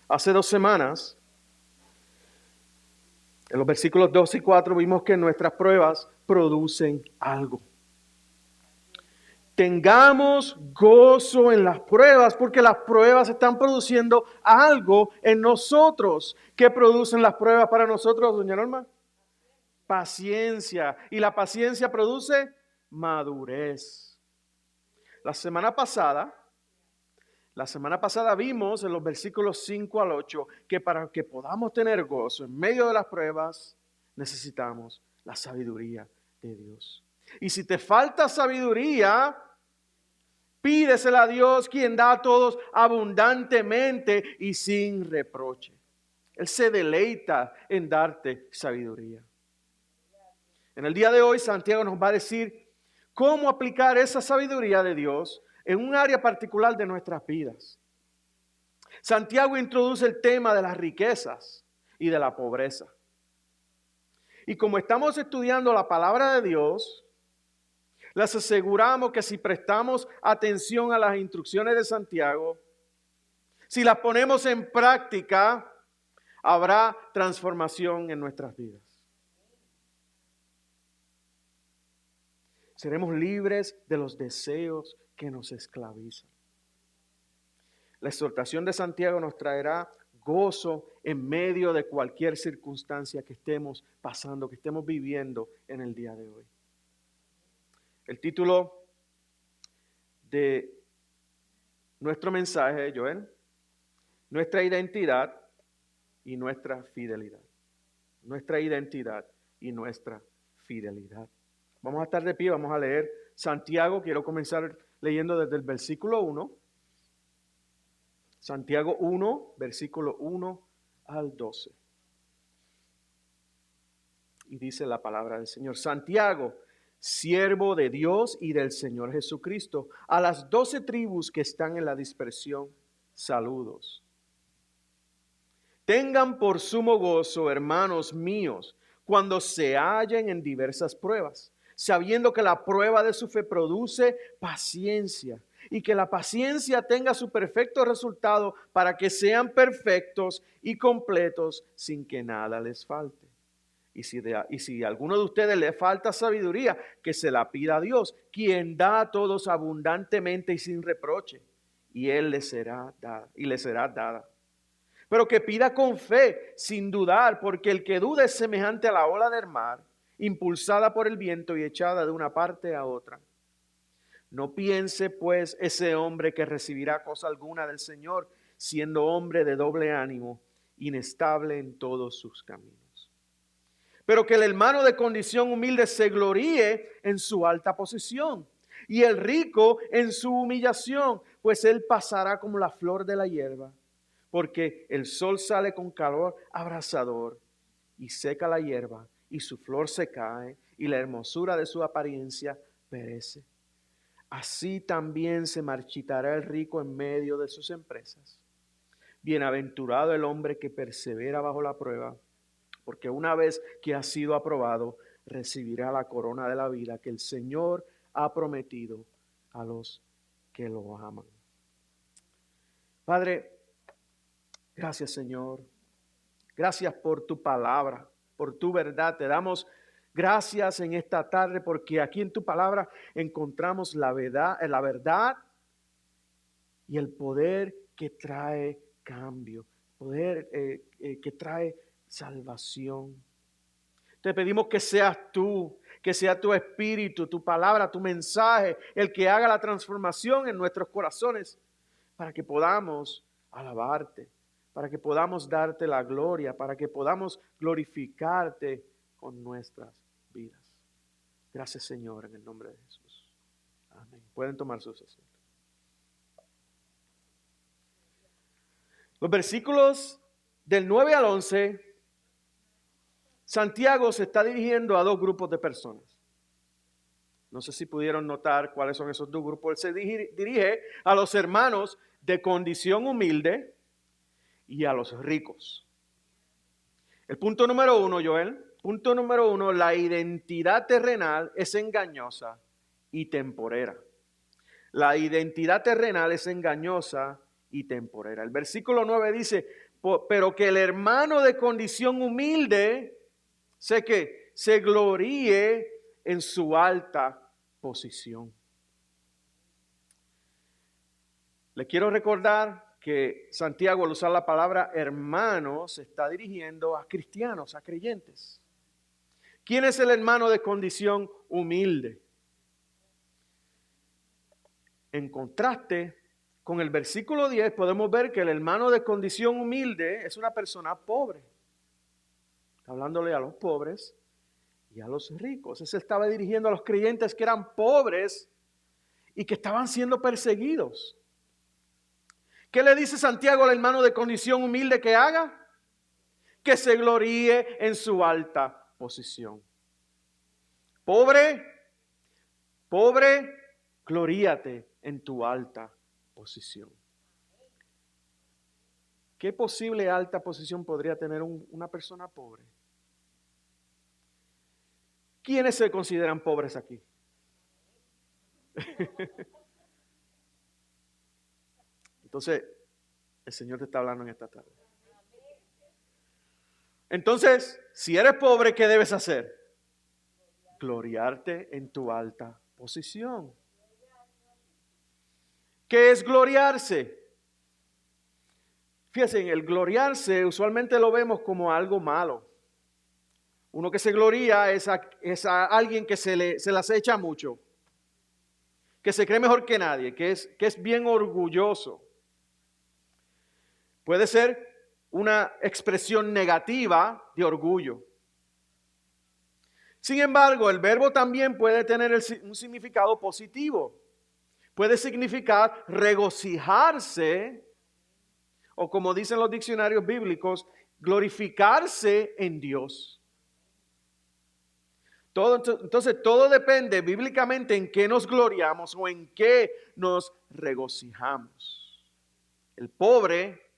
Hace 2 semanas, en los versículos 2 y 4, vimos que nuestras pruebas producen algo. Tengamos gozo en las pruebas, porque las pruebas están produciendo algo en nosotros. ¿Qué producen las pruebas para nosotros, doña Norma? Paciencia. Y la paciencia produce madurez. La semana pasada vimos en los versículos 5 al 8 que para que podamos tener gozo en medio de las pruebas, necesitamos la sabiduría de Dios. Y si te falta sabiduría, pídesela a Dios, quien da a todos abundantemente y sin reproche. Él se deleita en darte sabiduría. En el día de hoy, Santiago nos va a decir cómo aplicar esa sabiduría de Dios en un área particular de nuestras vidas. Santiago introduce el tema de las riquezas y de la pobreza. Y como estamos estudiando la palabra de Dios, les aseguramos que si prestamos atención a las instrucciones de Santiago, si las ponemos en práctica, habrá transformación en nuestras vidas. Seremos libres de los deseos que nos esclavizan. La exhortación de Santiago nos traerá gozo en medio de cualquier circunstancia que estemos pasando, que estemos viviendo en el día de hoy. El título de nuestro mensaje, Joel, nuestra identidad y nuestra fidelidad. Nuestra identidad y nuestra fidelidad. Vamos a estar de pie, vamos a leer Santiago. Quiero comenzar leyendo desde el versículo 1. Santiago 1, versículo 1 al 12. Y dice la palabra del Señor. Santiago, siervo de Dios y del Señor Jesucristo, a las 12 tribus que están en la dispersión, saludos. Tengan por sumo gozo, hermanos míos, cuando se hallen en diversas pruebas, sabiendo que la prueba de su fe produce paciencia, y que la paciencia tenga su perfecto resultado para que sean perfectos y completos sin que nada les falte. Y si a alguno de ustedes le falta sabiduría, que se la pida a Dios, quien da a todos abundantemente y sin reproche, y Él le será dada. Pero que pida con fe, sin dudar, porque el que duda es semejante a la ola del mar, impulsada por el viento y echada de una parte a otra. No piense pues ese hombre que recibirá cosa alguna del Señor, siendo hombre de doble ánimo, inestable en todos sus caminos. Pero que el hermano de condición humilde se gloríe en su alta posición, y el rico en su humillación, pues él pasará como la flor de la hierba, porque el sol sale con calor abrasador y seca la hierba, y su flor se cae, y la hermosura de su apariencia perece. Así también se marchitará el rico en medio de sus empresas. Bienaventurado el hombre que persevera bajo la prueba, porque una vez que ha sido aprobado, recibirá la corona de la vida que el Señor ha prometido a los que lo aman. Padre, gracias, Señor. Gracias por tu palabra, por tu verdad. Te damos gracias en esta tarde porque aquí en tu palabra encontramos la verdad y el poder que trae cambio, poder que trae salvación. Te pedimos que seas tú, que sea tu espíritu, tu palabra, tu mensaje, el que haga la transformación en nuestros corazones para que podamos alabarte, para que podamos darte la gloria, para que podamos glorificarte con nuestras vidas. Gracias, Señor, en el nombre de Jesús. Amén. Pueden tomar sus asientos. Los versículos del 9 al 11, Santiago se está dirigiendo a 2 grupos de personas. No sé si pudieron notar cuáles son esos 2 grupos. Él se dirige a los hermanos de condición humilde y a los ricos. El punto número 1, Joel. Punto número 1, la identidad terrenal es engañosa y temporera. La identidad terrenal es engañosa y temporera. El versículo 9 dice, pero que el hermano de condición humilde, sé que se gloríe en su alta posición. Le quiero recordar que Santiago, al usar la palabra hermano, se está dirigiendo a cristianos, a creyentes. ¿Quién es el hermano de condición humilde? En contraste con el versículo 10, podemos ver que el hermano de condición humilde es una persona pobre. Está hablándole a los pobres y a los ricos. Él se estaba dirigiendo a los creyentes que eran pobres y que estaban siendo perseguidos. ¿Qué le dice Santiago al hermano de condición humilde que haga? Que se gloríe en su alta posición. Pobre, gloríate en tu alta posición. ¿Qué posible alta posición podría tener una persona pobre? ¿Quiénes se consideran pobres aquí? Entonces, el Señor te está hablando en esta tarde. Entonces, si eres pobre, ¿qué debes hacer? Gloriarte en tu alta posición. ¿Qué es gloriarse? Fíjense, el gloriarse usualmente lo vemos como algo malo. Uno que se gloria es a alguien que se le acecha mucho, que se cree mejor que nadie, que es bien orgulloso. Puede ser una expresión negativa de orgullo. Sin embargo, el verbo también puede tener un significado positivo. Puede significar regocijarse, o como dicen los diccionarios bíblicos, glorificarse en Dios. Entonces, todo depende bíblicamente en qué nos gloriamos o en qué nos regocijamos. El pobre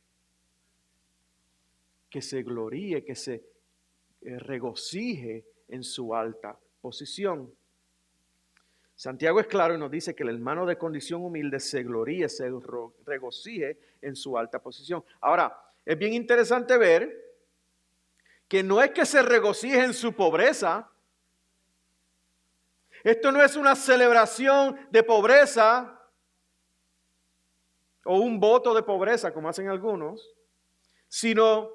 que se gloríe, que se regocije en su alta posición. Santiago es claro y nos dice que el hermano de condición humilde se gloríe, se regocije en su alta posición. Ahora, es bien interesante ver que no es que se regocije en su pobreza. Esto no es una celebración de pobreza o un voto de pobreza, como hacen algunos, sino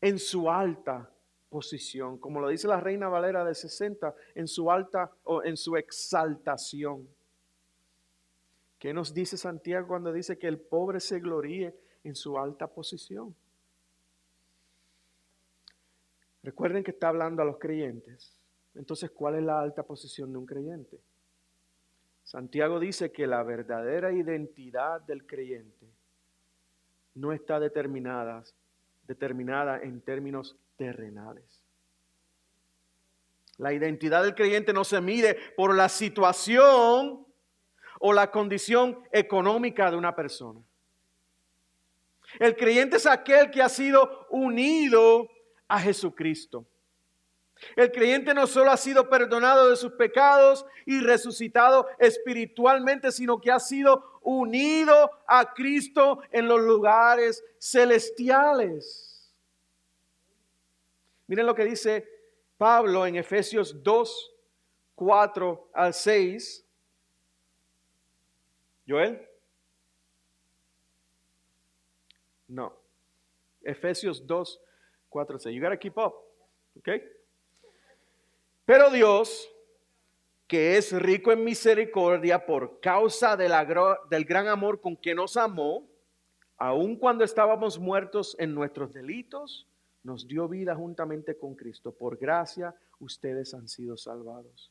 en su alta posición, como lo dice la Reina Valera de 60, en su alta o en su exaltación. ¿Qué nos dice Santiago cuando dice que el pobre se gloríe en su alta posición? Recuerden que está hablando a los creyentes. Entonces, ¿cuál es la alta posición de un creyente? Santiago dice que la verdadera identidad del creyente no está determinada en términos terrenales. La identidad del creyente no se mide por la situación o la condición económica de una persona. El creyente es aquel que ha sido unido a Jesucristo. El creyente no solo ha sido perdonado de sus pecados y resucitado espiritualmente, sino que ha sido unido a Cristo en los lugares celestiales. Miren lo que dice Pablo en Efesios 2, 4 al 6. ¿Joel? No. Efesios 2, 4 al 6. You gotta keep up. Okay? Pero Dios, que es rico en misericordia por causa del gran amor con que nos amó, aun cuando estábamos muertos en nuestros delitos, nos dio vida juntamente con Cristo. Por gracia, ustedes han sido salvados.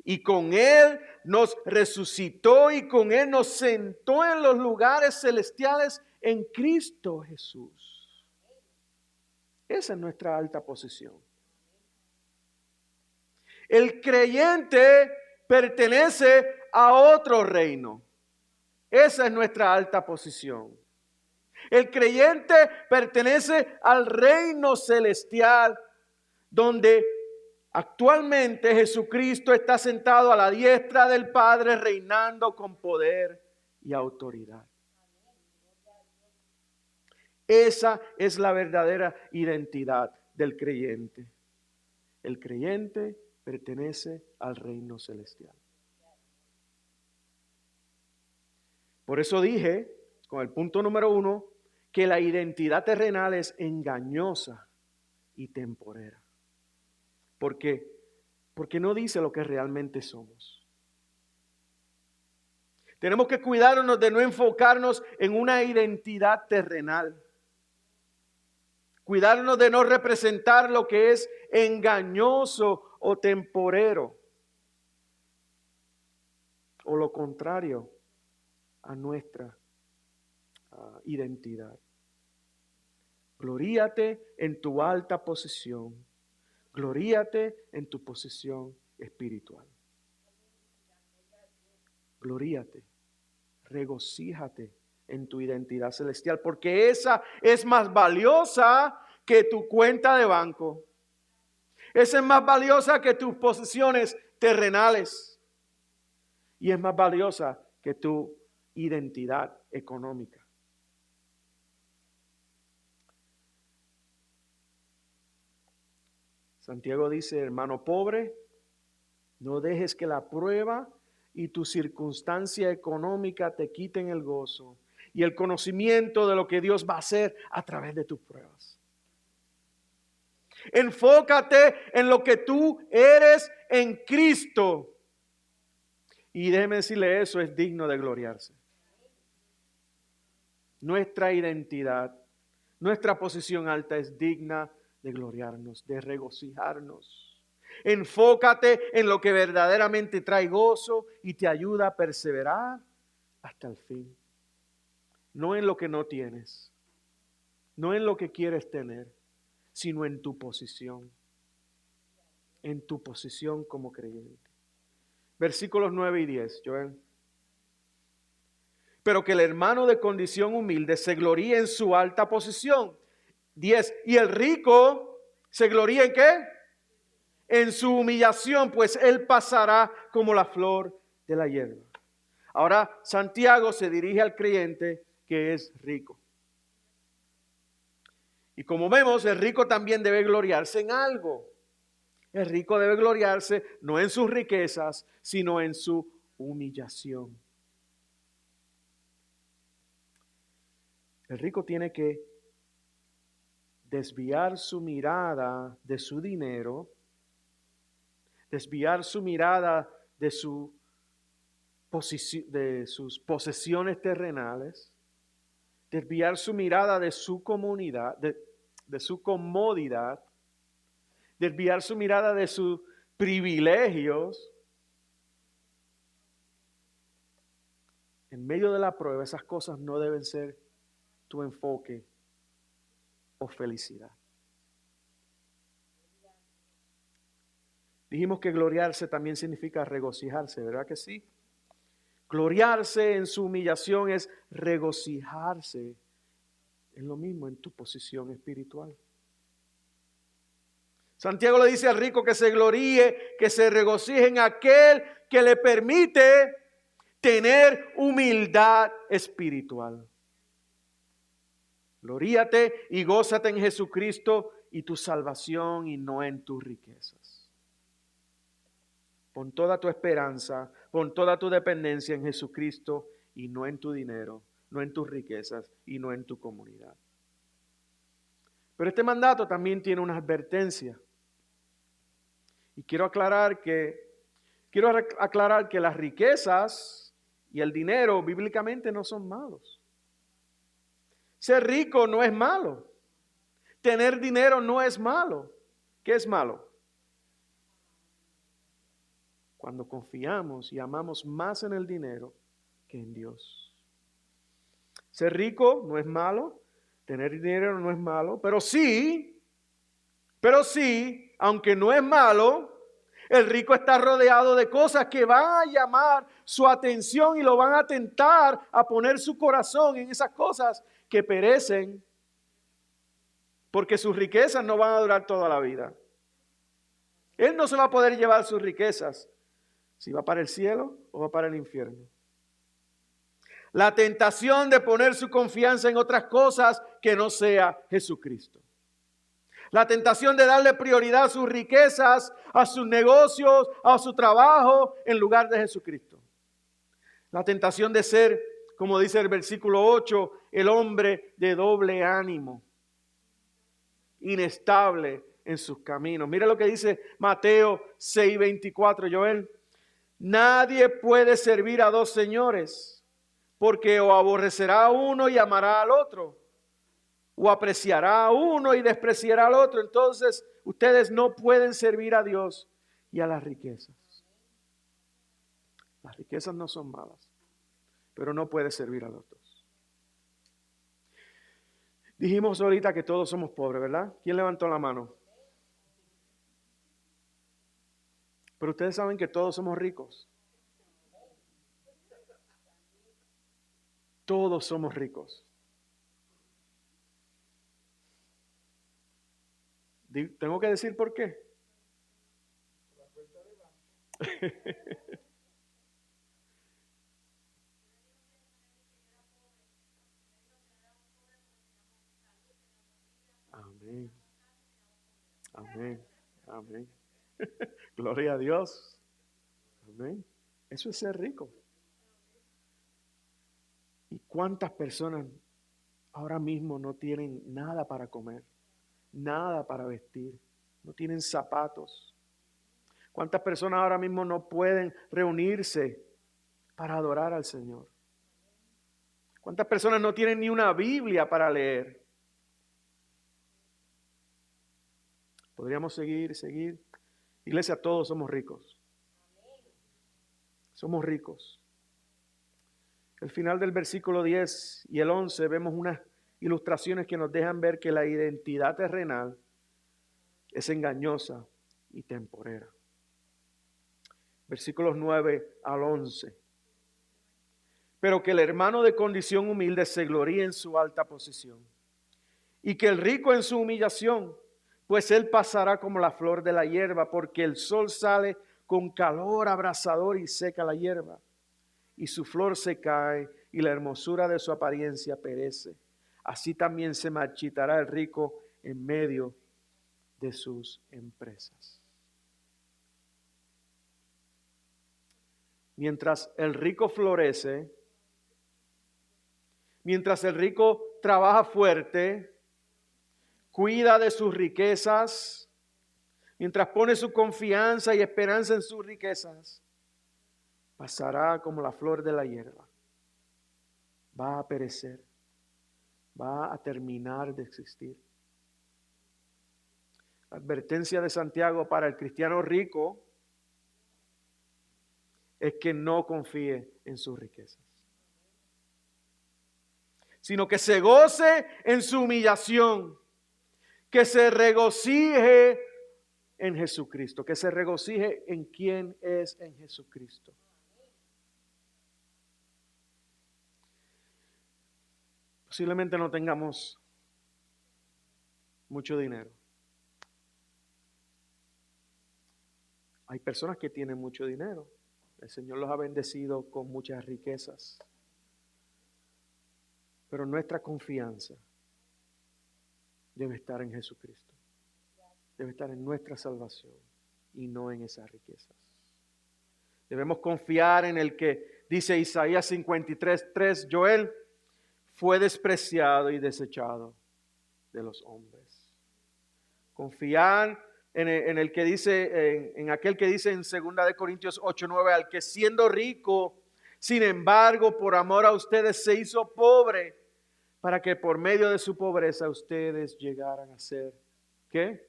Y con Él nos resucitó y con Él nos sentó en los lugares celestiales en Cristo Jesús. Esa es nuestra alta posición. El creyente pertenece a otro reino. Esa es nuestra alta posición. El creyente pertenece al reino celestial, donde actualmente Jesucristo está sentado a la diestra del Padre, reinando con poder y autoridad. Esa es la verdadera identidad del creyente. El creyente pertenece al reino celestial. Por eso dije, con el punto número 1, que la identidad terrenal es engañosa y temporera. ¿Por qué? Porque no dice lo que realmente somos. Tenemos que cuidarnos de no enfocarnos en una identidad terrenal. Cuidarnos de no representar lo que es engañoso o temporero. O lo contrario a nuestra identidad. Gloríate en tu alta posición. Gloríate en tu posición espiritual. Gloríate, regocíjate en tu identidad celestial, porque esa es más valiosa que tu cuenta de banco. Esa es más valiosa que tus posesiones terrenales. Y es más valiosa que tu identidad económica. Santiago dice, hermano pobre, no dejes que la prueba y tu circunstancia económica te quiten el gozo y el conocimiento de lo que Dios va a hacer a través de tus pruebas. Enfócate en lo que tú eres en Cristo. Y déjeme decirle, eso es digno de gloriarse. Nuestra identidad, nuestra posición alta es digna de gloriarnos, de regocijarnos. Enfócate en lo que verdaderamente trae gozo y te ayuda a perseverar hasta el fin. No en lo que no tienes, no en lo que quieres tener, sino en tu posición. En tu posición como creyente. Versículos 9 y 10, Joel. Pero que el hermano de condición humilde se gloríe en su alta posición. 10. Y el rico se gloría ¿en qué? En su humillación, pues él pasará como la flor de la hierba. Ahora Santiago se dirige al creyente que es rico. Y como vemos, el rico también debe gloriarse en algo. El rico debe gloriarse no en sus riquezas, sino en su humillación. El rico tiene que desviar su mirada de su dinero, desviar su mirada de sus posesiones terrenales, desviar su mirada de su comunidad, de su comodidad, desviar su mirada de sus privilegios. En medio de la prueba, esas cosas no deben ser tu enfoque o felicidad. Dijimos que gloriarse también significa regocijarse, ¿verdad que sí? Gloriarse en su humillación es regocijarse. Es lo mismo en tu posición espiritual. Santiago le dice al rico que se gloríe, que se regocije en aquel que le permite tener humildad espiritual. Gloríate y gózate en Jesucristo y tu salvación y no en tus riquezas. Pon toda tu esperanza, pon toda tu dependencia en Jesucristo y no en tu dinero, no en tus riquezas y no en tu comunidad. Pero este mandato también tiene una advertencia. Y quiero aclarar que las riquezas y el dinero bíblicamente no son malos. Ser rico no es malo. Tener dinero no es malo. ¿Qué es malo? Cuando confiamos y amamos más en el dinero que en Dios. Ser rico no es malo. Tener dinero no es malo. Pero sí, aunque no es malo, el rico está rodeado de cosas que van a llamar su atención y lo van a tentar a poner su corazón en esas cosas que perecen, porque sus riquezas no van a durar toda la vida. Él no se va a poder llevar sus riquezas si va para el cielo o va para el infierno. La tentación de poner su confianza en otras cosas que no sea Jesucristo. La tentación de darle prioridad a sus riquezas, a sus negocios, a su trabajo, en lugar de Jesucristo. La tentación de ser, como dice el versículo 8, el hombre de doble ánimo, inestable en sus caminos. Mira lo que dice Mateo 6:24, Joel. Nadie puede servir a dos señores, porque o aborrecerá a uno y amará al otro, o apreciará a uno y despreciará al otro. Entonces, ustedes no pueden servir a Dios y a las riquezas. Las riquezas no son malas, pero no puede servir a los dos. Dijimos ahorita que todos somos pobres, ¿verdad? ¿Quién levantó la mano? Pero ustedes saben que todos somos ricos. Todos somos ricos. ¿Tengo que decir por qué? Amén. Amén. Amén. Gloria a Dios. Amén. Eso es ser rico. ¿Y cuántas personas ahora mismo no tienen nada para comer? Nada para vestir. No tienen zapatos. ¿Cuántas personas ahora mismo no pueden reunirse para adorar al Señor? ¿Cuántas personas no tienen ni una Biblia para leer? Podríamos seguir. Iglesia, todos somos ricos. Somos ricos. Al final del versículo 10 y el 11 vemos unas ilustraciones que nos dejan ver que la identidad terrenal es engañosa y temporera. Versículos 9 al 11. Pero que el hermano de condición humilde se gloríe en su alta posición, y que el rico en su humillación, pues él pasará como la flor de la hierba, porque el sol sale con calor abrasador y seca la hierba, y su flor se cae, y la hermosura de su apariencia perece. Así también se marchitará el rico en medio de sus empresas. Mientras el rico florece, mientras el rico trabaja fuerte, cuida de sus riquezas, mientras pone su confianza y esperanza en sus riquezas, pasará como la flor de la hierba. Va a perecer, va a terminar de existir. La advertencia de Santiago para el cristiano rico es que no confíe en sus riquezas, sino que se goce en su humillación, que se regocije en Jesucristo, que se regocije en quien es en Jesucristo. Posiblemente no tengamos mucho dinero. Hay personas que tienen mucho dinero. El Señor los ha bendecido con muchas riquezas. Pero nuestra confianza debe estar en Jesucristo. Debe estar en nuestra salvación y no en esas riquezas. Debemos confiar en el que dice Isaías 53:3, Joel, fue despreciado y desechado de los hombres. Confiar en el que dice, en aquel que dice en 2 de Corintios 8:9, al que siendo rico, sin embargo, por amor a ustedes se hizo pobre, para que por medio de su pobreza ustedes llegaran a ser, ¿qué?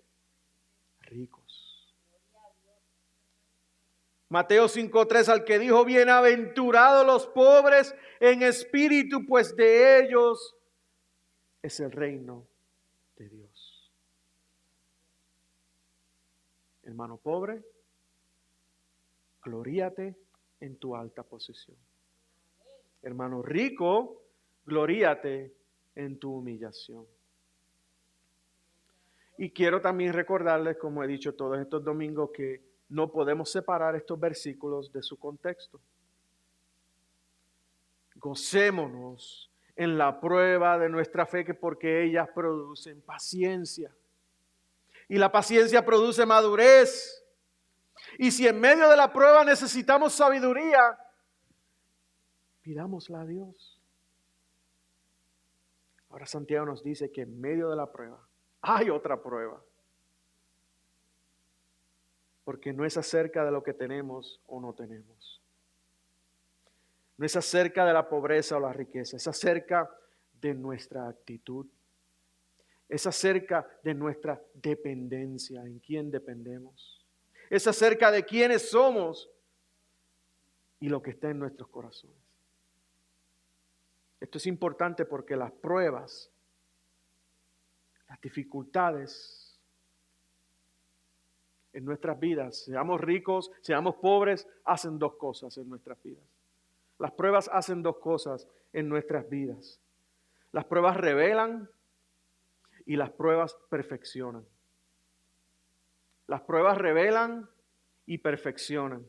Ricos. Mateo 5:3, al que dijo, bienaventurados los pobres en espíritu, pues de ellos es el reino de Dios. Hermano pobre, gloríate en tu alta posición. Hermano rico, gloríate en tu humillación. Y quiero también recordarles, como he dicho todos estos domingos, que no podemos separar estos versículos de su contexto. Gocémonos en la prueba de nuestra fe, que porque ellas producen paciencia. Y la paciencia produce madurez. Y si en medio de la prueba necesitamos sabiduría, pidámosla a Dios. Ahora Santiago nos dice que en medio de la prueba hay otra prueba. Porque no es acerca de lo que tenemos o no tenemos. No es acerca de la pobreza o la riqueza. Es acerca de nuestra actitud. Es acerca de nuestra dependencia. ¿En quién dependemos? Es acerca de quiénes somos y lo que está en nuestros corazones. Esto es importante porque las pruebas, las dificultades en nuestras vidas, seamos ricos, seamos pobres, hacen dos cosas en nuestras vidas. Las pruebas hacen dos cosas en nuestras vidas. Las pruebas revelan y las pruebas perfeccionan. Las pruebas revelan y perfeccionan.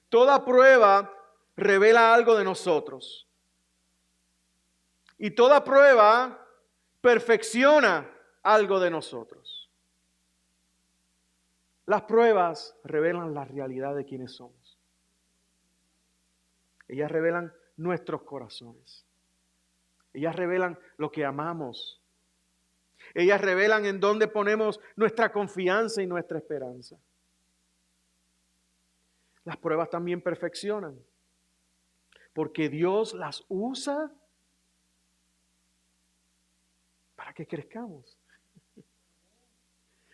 Toda prueba revela algo de nosotros. Y toda prueba perfecciona algo de nosotros. Las pruebas revelan la realidad de quiénes somos. Ellas revelan nuestros corazones. Ellas revelan lo que amamos. Ellas revelan en dónde ponemos nuestra confianza y nuestra esperanza. Las pruebas también perfeccionan, porque Dios las usa para que crezcamos,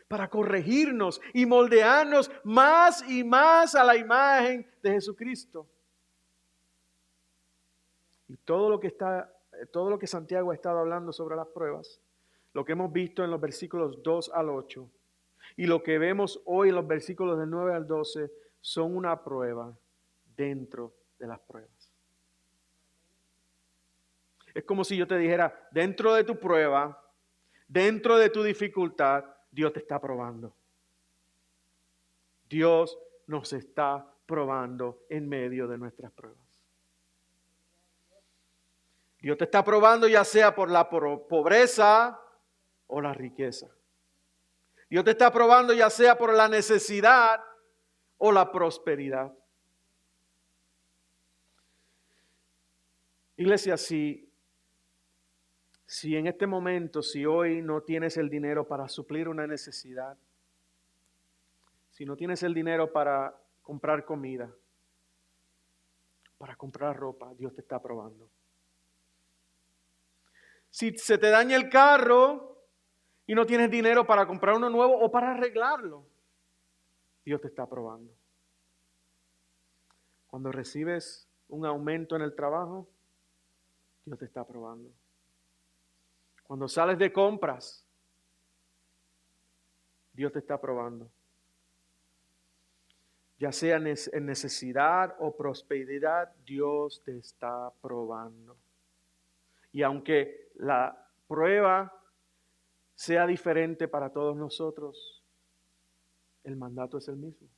para corregirnos y moldearnos más y más a la imagen de Jesucristo. Y todo lo que Santiago ha estado hablando sobre las pruebas, lo que hemos visto en los versículos 2 al 8 y lo que vemos hoy en los versículos del 9 al 12 son una prueba dentro de las pruebas. Es como si yo te dijera, dentro de tu prueba, dentro de tu dificultad, Dios te está probando. Dios nos está probando en medio de nuestras pruebas. Dios te está probando ya sea por la pobreza o la riqueza. Dios te está probando ya sea por la necesidad o la prosperidad. Iglesia, si en este momento, si hoy no tienes el dinero para suplir una necesidad, si no tienes el dinero para comprar comida, para comprar ropa, Dios te está probando. Si se te daña el carro y no tienes dinero para comprar uno nuevo o para arreglarlo, Dios te está probando. Cuando recibes un aumento en el trabajo, Dios te está probando. Cuando sales de compras, Dios te está probando. Ya sea en necesidad o prosperidad, Dios te está probando. Y aunque la prueba sea diferente para todos nosotros, el mandato es el mismo.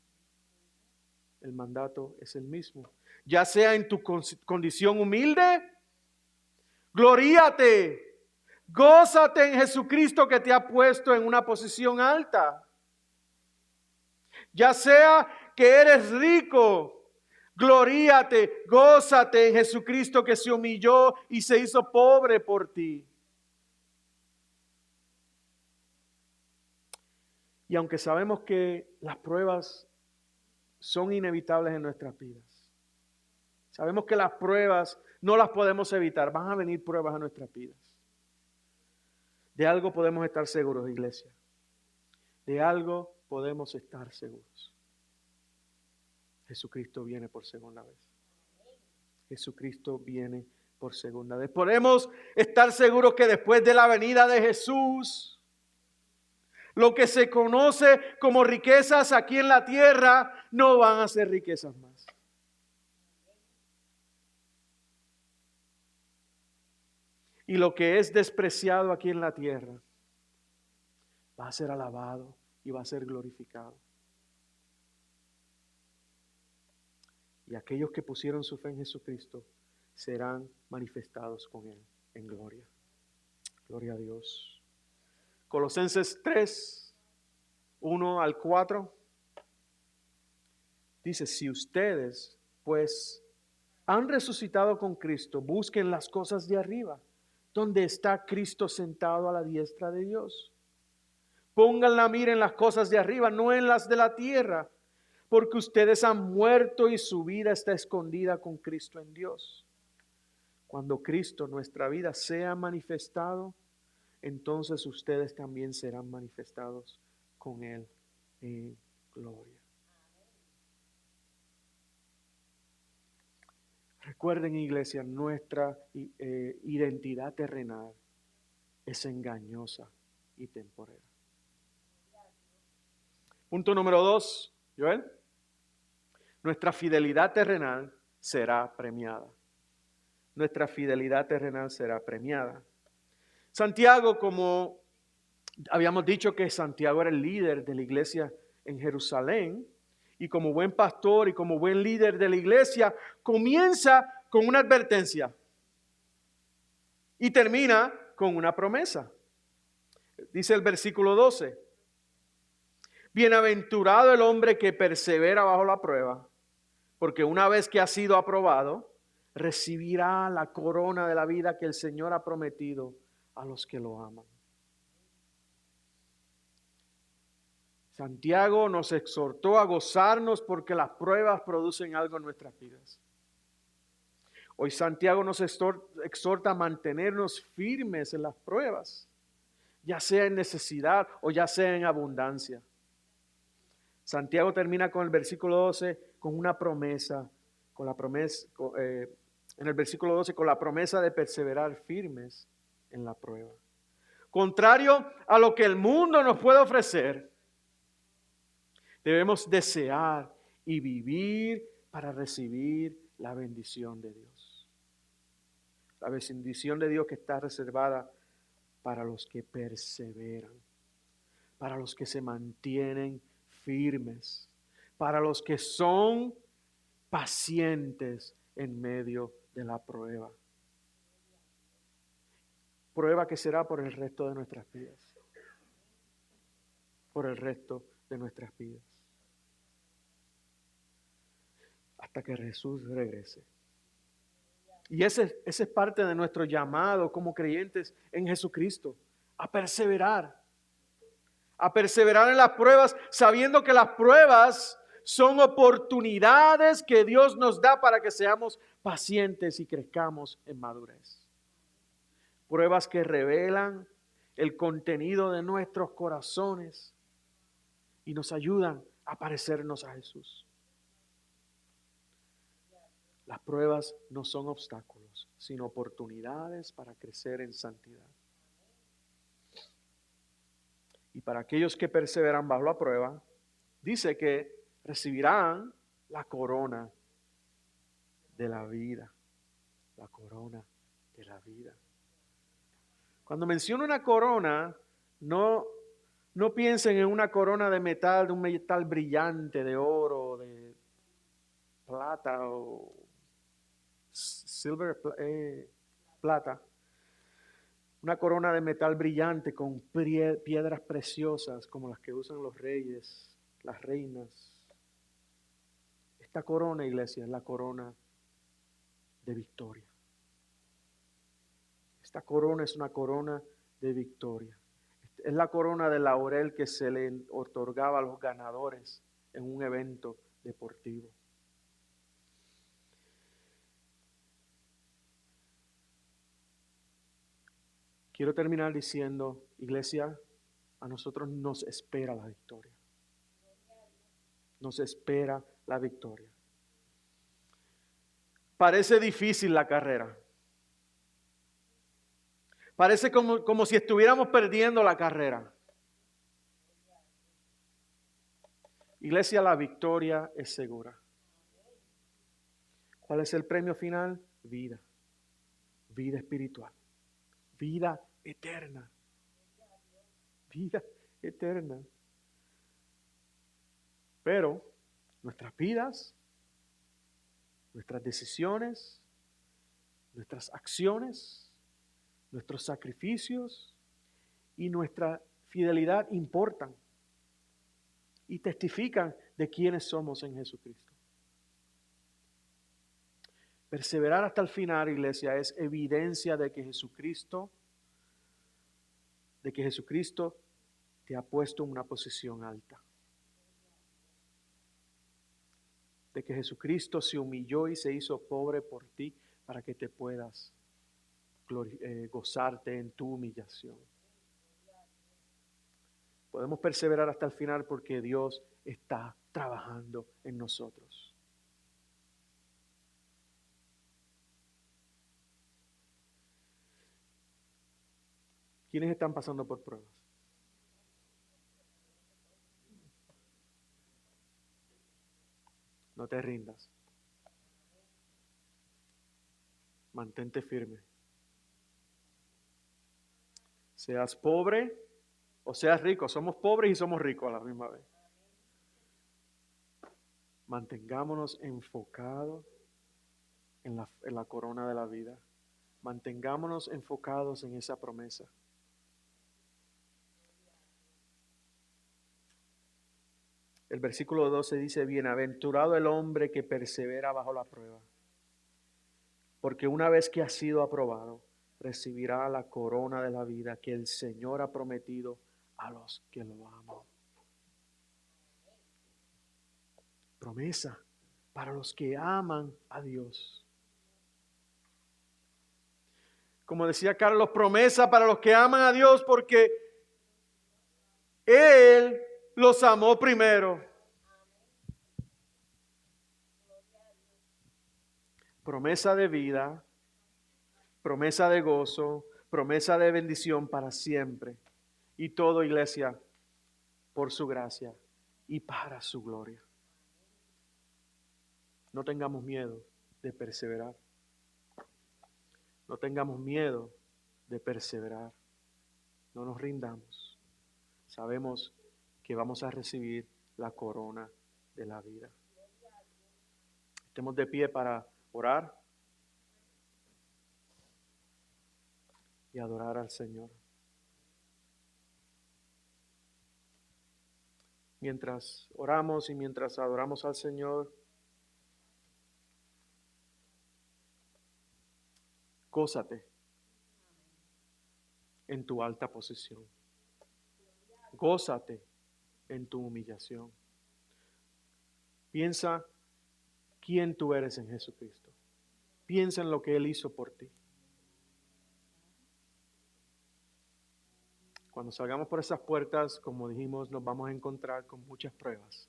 El mandato es el mismo. Ya sea en tu condición humilde, gloríate, gózate en Jesucristo que te ha puesto en una posición alta. Ya sea que eres rico, gloríate, gózate en Jesucristo que se humilló y se hizo pobre por ti. Y aunque sabemos que las pruebas son inevitables en nuestras vidas, sabemos que las pruebas no las podemos evitar, van a venir pruebas a nuestras vidas. De algo podemos estar seguros, iglesia. De algo podemos estar seguros. Jesucristo viene por segunda vez. Jesucristo viene por segunda vez. Podemos estar seguros que después de la venida de Jesús, lo que se conoce como riquezas aquí en la tierra no van a ser riquezas más. Y lo que es despreciado aquí en la tierra va a ser alabado y va a ser glorificado. Y aquellos que pusieron su fe en Jesucristo serán manifestados con Él en gloria. Gloria a Dios. Colosenses 3, 1 al 4. Dice, si ustedes pues han resucitado con Cristo, busquen las cosas de arriba, donde está Cristo sentado a la diestra de Dios. Pongan la mira en las cosas de arriba, no en las de la tierra, porque ustedes han muerto y su vida está escondida con Cristo en Dios. Cuando Cristo, nuestra vida, sea manifestado, entonces ustedes también serán manifestados con Él en gloria. Recuerden, iglesia, nuestra identidad terrenal es engañosa y temporera. Punto número 2, Joel. Nuestra fidelidad terrenal será premiada. Nuestra fidelidad terrenal será premiada. Santiago, como habíamos dicho que Santiago era el líder de la iglesia en Jerusalén, y como buen pastor y como buen líder de la iglesia, comienza con una advertencia y termina con una promesa. Dice el versículo 12, bienaventurado el hombre que persevera bajo la prueba, porque una vez que ha sido aprobado, recibirá la corona de la vida que el Señor ha prometido a los que lo aman. Santiago nos exhortó a gozarnos porque las pruebas producen algo en nuestras vidas. Hoy Santiago nos exhorta a mantenernos firmes en las pruebas, ya sea en necesidad o ya sea en abundancia. Santiago termina con el versículo 12 con una promesa, en el versículo 12 con la promesa de perseverar firmes en la prueba. Contrario a lo que el mundo nos puede ofrecer, debemos desear y vivir para recibir la bendición de Dios. La bendición de Dios que está reservada para los que perseveran, para los que se mantienen firmes, para los que son pacientes en medio de la prueba. Prueba que será por el resto de nuestras vidas. Por el resto de nuestras vidas. Hasta que Jesús regrese. Y ese es parte de nuestro llamado como creyentes en Jesucristo. A perseverar en las pruebas, sabiendo que las pruebas son oportunidades que Dios nos da para que seamos pacientes y crezcamos en madurez. Pruebas que revelan el contenido de nuestros corazones y nos ayudan a parecernos a Jesús. Las pruebas no son obstáculos, sino oportunidades para crecer en santidad. Y para aquellos que perseveran bajo la prueba, dice que recibirán la corona de la vida. La corona de la vida. Cuando menciono una corona, no piensen en una corona de metal, de un metal brillante, de oro, de plata o plata. Una corona de metal brillante con piedras preciosas como las que usan los reyes, las reinas. Esta corona, iglesia, es la corona de victoria. Esta corona es una corona de victoria. Es la corona de laurel que se le otorgaba a los ganadores en un evento deportivo. Quiero terminar diciendo, iglesia, a nosotros nos espera la victoria. Nos espera la victoria. Parece difícil la carrera. Parece como si estuviéramos perdiendo la carrera. Iglesia, la victoria es segura. ¿Cuál es el premio final? Vida. Vida espiritual. Vida eterna. Vida eterna. Pero nuestras vidas, nuestras decisiones Nuestras acciones, nuestros sacrificios y nuestra fidelidad importan y testifican de quiénes somos en Jesucristo. Perseverar hasta el final, iglesia, es evidencia de que Jesucristo te ha puesto en una posición alta. De que Jesucristo se humilló y se hizo pobre por ti para que te puedas gozarte en tu humillación. Podemos perseverar hasta el final porque Dios está trabajando en nosotros. ¿Quiénes están pasando por pruebas? No te rindas. Mantente firme. Seas pobre o seas rico. Somos pobres y somos ricos a la misma vez. Mantengámonos enfocados en la corona de la vida. Mantengámonos enfocados en esa promesa. El versículo 12 dice, bienaventurado el hombre que persevera bajo la prueba, porque una vez que ha sido aprobado, recibirá la corona de la vida que el Señor ha prometido a los que lo aman. Promesa para los que aman a Dios. Como decía Carlos, promesa para los que aman a Dios porque Él los amó primero. Promesa de vida, promesa de gozo, promesa de bendición para siempre. Y todo, iglesia, por su gracia y para su gloria. No tengamos miedo de perseverar. No tengamos miedo de perseverar. No nos rindamos. Sabemos que vamos a recibir la corona de la vida. Estemos de pie para orar y adorar al Señor. Mientras oramos y mientras adoramos al Señor, gózate en tu alta posición. Gózate en tu humillación. Piensa quién tú eres en Jesucristo. Piensa en lo que Él hizo por ti. Cuando salgamos por esas puertas, como dijimos, nos vamos a encontrar con muchas pruebas.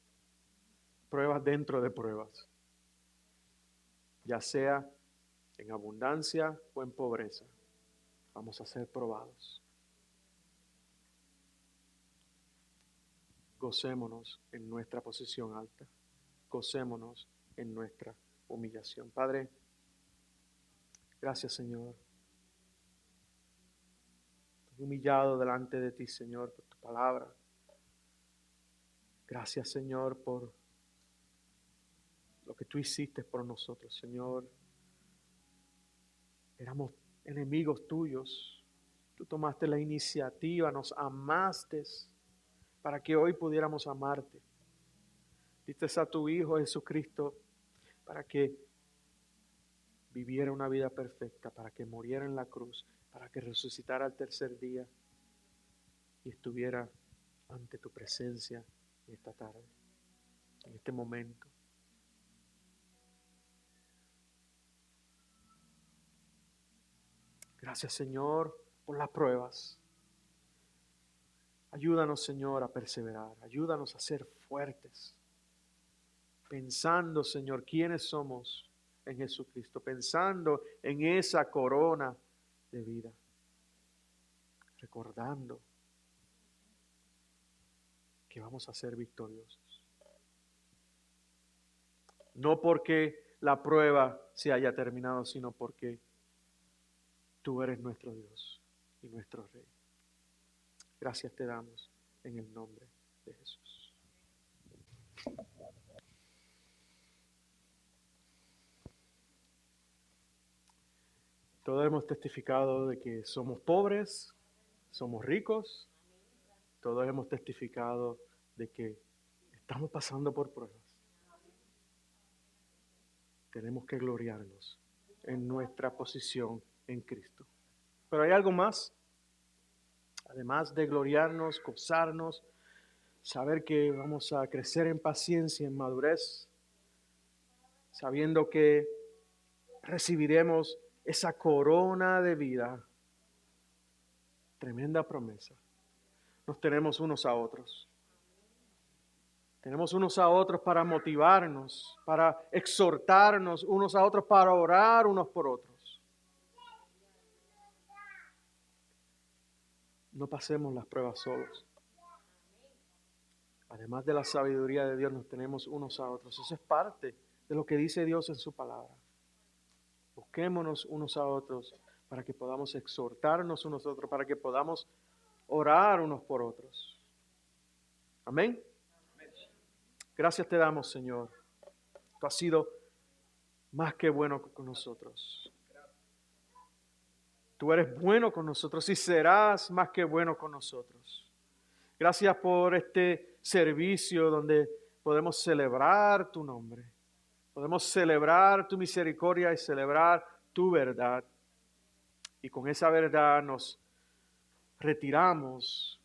Pruebas dentro de pruebas. Ya sea en abundancia o en pobreza. Vamos a ser probados. Gocémonos en nuestra posición alta. Gocémonos en nuestra humillación. Padre, gracias, Señor. Estoy humillado delante de ti, Señor, por tu palabra. Gracias, Señor, por lo que tú hiciste por nosotros, Señor. Éramos enemigos tuyos. Tú tomaste la iniciativa, nos amaste para que hoy pudiéramos amarte. Diste a tu Hijo Jesucristo para que viviera una vida perfecta, para que muriera en la cruz, para que resucitara al tercer día y estuviera ante tu presencia en esta tarde, en este momento. Gracias, Señor, por las pruebas. Ayúdanos, Señor, a perseverar. Ayúdanos a ser fuertes. Pensando, Señor, quiénes somos en Jesucristo. Pensando en esa corona de vida. Recordando que vamos a ser victoriosos. No porque la prueba se haya terminado, sino porque tú eres nuestro Dios y nuestro Rey. Gracias te damos en el nombre de Jesús. Todos hemos testificado de que somos pobres, somos ricos. Todos hemos testificado de que estamos pasando por pruebas. Tenemos que gloriarnos en nuestra posición en Cristo. Pero hay algo más. Además de gloriarnos, gozarnos, saber que vamos a crecer en paciencia, en madurez, sabiendo que recibiremos esa corona de vida. Tremenda promesa. Nos tenemos unos a otros. Tenemos unos a otros para motivarnos, para exhortarnos unos a otros, para orar unos por otros. No pasemos las pruebas solos. Además de la sabiduría de Dios, nos tenemos unos a otros. Eso es parte de lo que dice Dios en su palabra. Busquémonos unos a otros para que podamos exhortarnos unos a otros, para que podamos orar unos por otros. Amén. Gracias te damos, Señor. Tú has sido más que bueno con nosotros. Tú eres bueno con nosotros y serás más que bueno con nosotros. Gracias por este servicio donde podemos celebrar tu nombre. Podemos celebrar tu misericordia y celebrar tu verdad. Y con esa verdad nos retiramos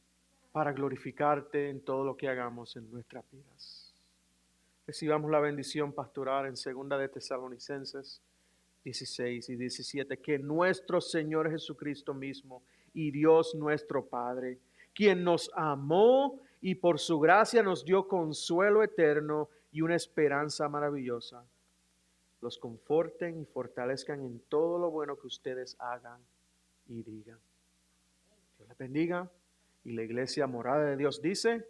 para glorificarte en todo lo que hagamos en nuestras vidas. Recibamos la bendición pastoral en 2 de Tesalonicenses 16 y 17. Que nuestro Señor Jesucristo mismo y Dios nuestro Padre, quien nos amó y por su gracia nos dio consuelo eterno y una esperanza maravillosa, los conforten y fortalezcan en todo lo bueno que ustedes hagan y digan. Dios les bendiga. Y la iglesia morada de Dios dice...